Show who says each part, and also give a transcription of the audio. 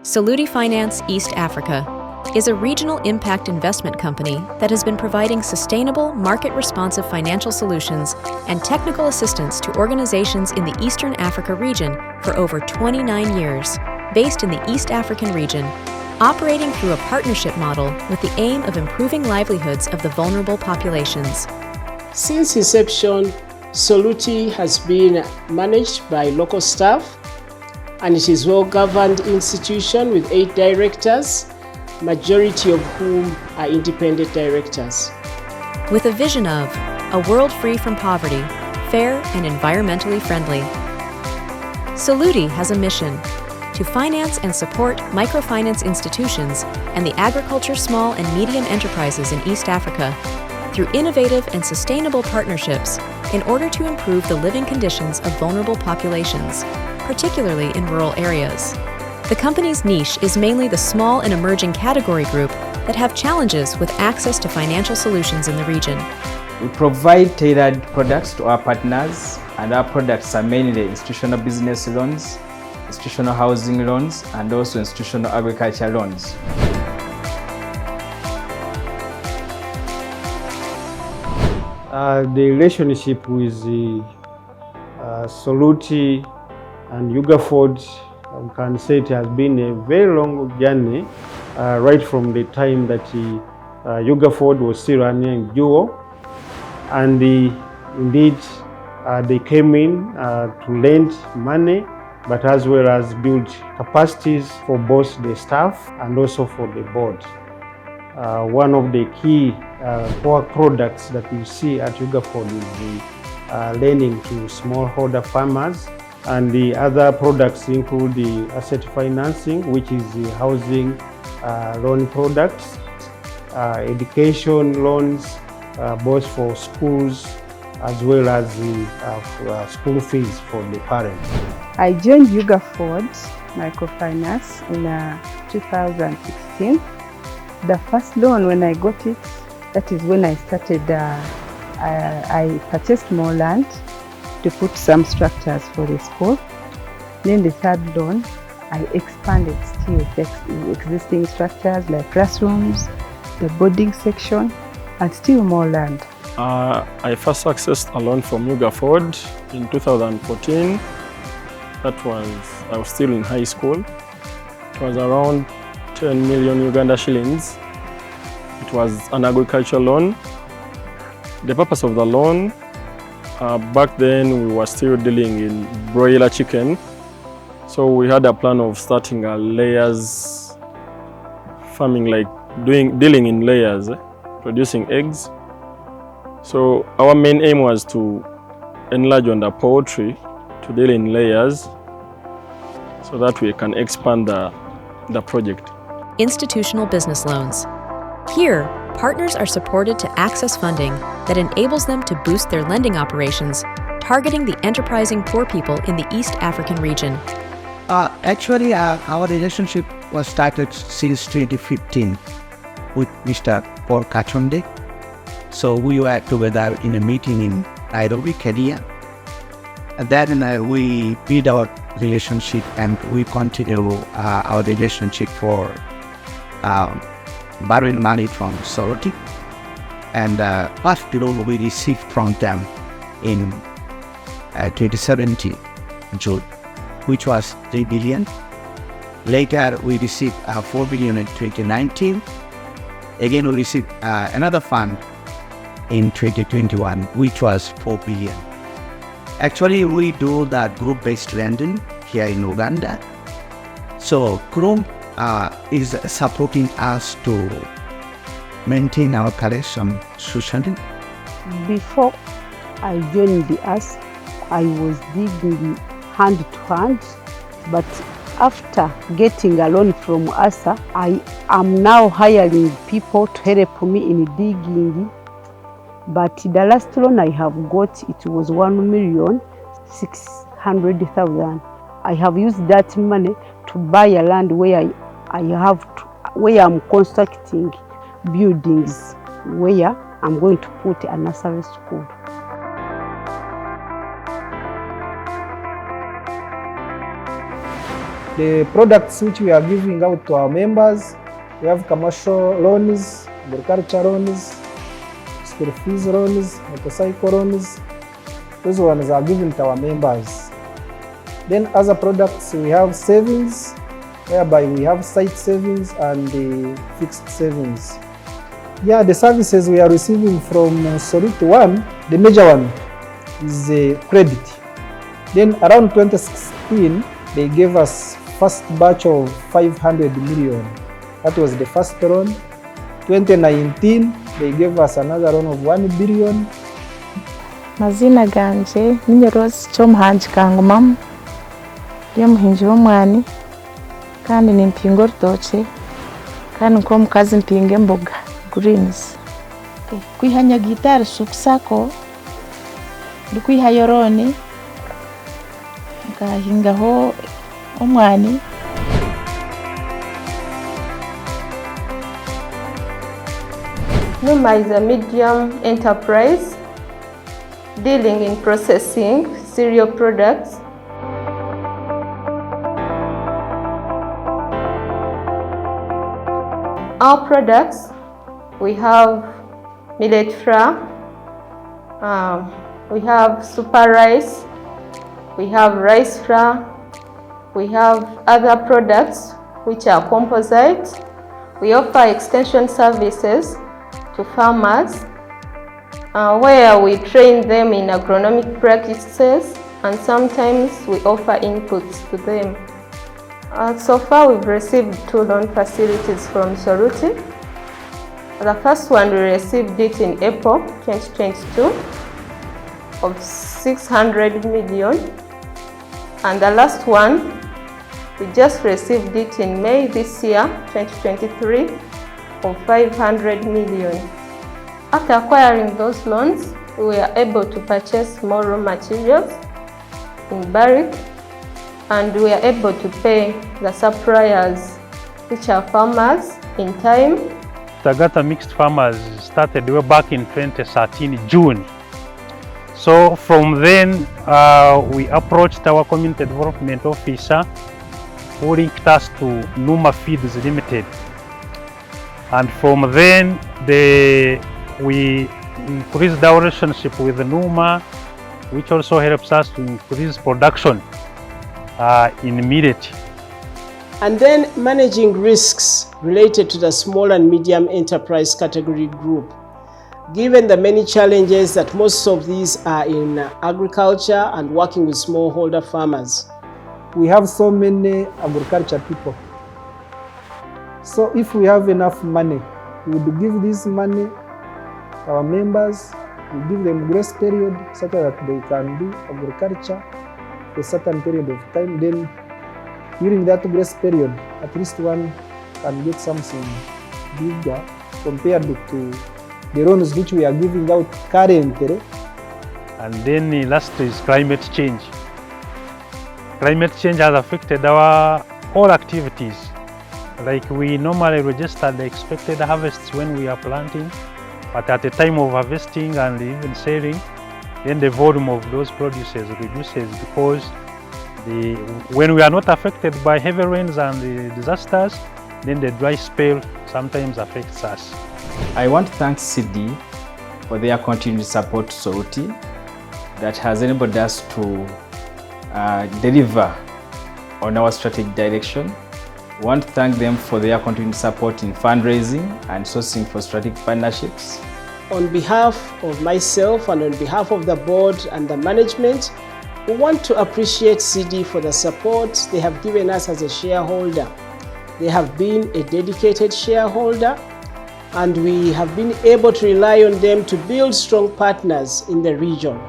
Speaker 1: Soluti Finance East Africa is a regional impact investment company that has been providing sustainable, market-responsive financial solutions and technical assistance to organizations in the Eastern Africa region for over 29 years, based in the East African region, operating through a partnership model with the aim of improving livelihoods of the vulnerable populations.
Speaker 2: Since inception, Soluti has been managed by local staff, and it is a well-governed institution with 8 directors, majority of whom are independent directors.
Speaker 1: With a vision of a world free from poverty, fair and environmentally friendly, Soluti has a mission to finance and support microfinance institutions and the agriculture small and medium enterprises in East Africa through innovative and sustainable partnerships in order to improve the living conditions of vulnerable populations, particularly in rural areas. The company's niche is mainly the small and emerging category group that have challenges with access to financial solutions in the region.
Speaker 3: We provide tailored products to our partners, and our products are mainly institutional business loans, institutional housing loans, and also institutional agriculture loans.
Speaker 4: The relationship with Soluti and Ugaford, I can say it has been a very long journey, right from the time that Ugaford was still running duo, and indeed they came in to lend money, but as well as build capacities for both the staff and also for the board. One of the key core products that we see at Ugaford is the lending to smallholder farmers, and the other products include the asset financing, which is the housing loan products, education loans, both for schools as well as the school fees for the parents.
Speaker 5: I joined Ugaford Microfinance in 2016. The first loan, when I got it, that is when I started, I purchased more land to put some structures for the school. Then the third loan, I expanded still the existing structures like classrooms, the boarding section, and still more land.
Speaker 6: I first accessed a loan from Ugaford in 2014. I was still in high school. It was around 10 million Uganda shillings. It was an agricultural loan. The purpose of the loan, back then we were still dealing in broiler chicken. So we had a plan of starting a layers farming, like dealing in layers, producing eggs. So our main aim was to enlarge on the poultry, to deal in layers, so that we can expand the project.
Speaker 1: Institutional business loans. Here, partners are supported to access funding that enables them to boost their lending operations, targeting the enterprising poor people in the East African region.
Speaker 7: Actually, our relationship was started since 2015 with Mr. Paul Kachonde. So we were together in a meeting in Nairobi, Kenya. And then we build our relationship, and we continue our relationship for borrowing money from Soluti. And first loan we received from them in 2017 June, which was 3 billion. Later we received 4 billion in 2019. Again we received another fund in 2021, which was 4 billion. Actually, we do that group-based lending here in Uganda. So group is supporting us to maintain our collection socially.
Speaker 5: Before I joined the US, I was digging hand to hand, but after getting a loan from ASA, I am now hiring people to help me in digging. But the last loan I have got, it was 1,600,000. I have used that money to buy a land where where I'm constructing buildings, where I'm going to put a nursery school.
Speaker 8: The products which we are giving out to our members, we have commercial loans, agriculture loans, school fees loans, motorcycle loans. Those ones are given to our members. Then other products, we have savings, whereby we have site savings and the fixed savings. Yeah, the services we are receiving from Soluti one, the major one is credit. Then around 2016, they gave us first batch of 500 million. That was the first loan. 2019, they gave us another loan of 1 billion.
Speaker 9: Mazina ganje, ninye Rose Chomhanji Kangumam, ndiyo muhinji w'omwani, kandi nimpinga orutookye, kandi nko omukazi mpinga emboga, greens. Kwihanya gitari sukusako, ndikwihayo looni, nkahingaho omwani.
Speaker 10: Numa is a medium enterprise dealing in processing cereal products. Our products, we have millet flour, we have super rice, we have rice flour, we have other products which are composite. We offer extension services to farmers where we train them in agronomic practices, and sometimes we offer inputs to them. So far we've received 2 loan facilities from Soluti. The first one we received it in April 2022 of 600 million, and the last one we just received it in May this year 2023 of 500 million. After acquiring those loans, we were able to purchase more raw materials in bulk, and we are able to pay the suppliers, which are farmers, in time.
Speaker 11: Tagata Mixed Farmers started way back in 2013 June. So from then we approached our community development officer, who linked us to Numa Feeds Limited. And from then we increased our relationship with Numa, which also helps us to increase production in millet.
Speaker 2: And then managing risks related to the small and medium enterprise category group. Given the many challenges that most of these are in agriculture and working with smallholder farmers.
Speaker 8: We have so many agriculture people. So if we have enough money, we would give this money to our members, we give them grace period so that they can do agriculture for a certain period of time. Then during that grace period, at least one can get something bigger compared to the loans which we are giving out currently.
Speaker 11: And then the last is climate change. Climate change has affected our all activities. Like we normally register the expected harvests when we are planting, but at the time of harvesting and even selling, then the volume of those produces reduces because when we are not affected by heavy rains and the disasters, then the dry spell sometimes affects us.
Speaker 3: I want to thank CD for their continued support to Soluti that has enabled us to deliver on our strategic direction. I want to thank them for their continued support in fundraising and sourcing for strategic partnerships.
Speaker 2: On behalf of myself and on behalf of the board and the management, we want to appreciate CD for the support they have given us as a shareholder. They have been a dedicated shareholder, and we have been able to rely on them to build strong partners in the region.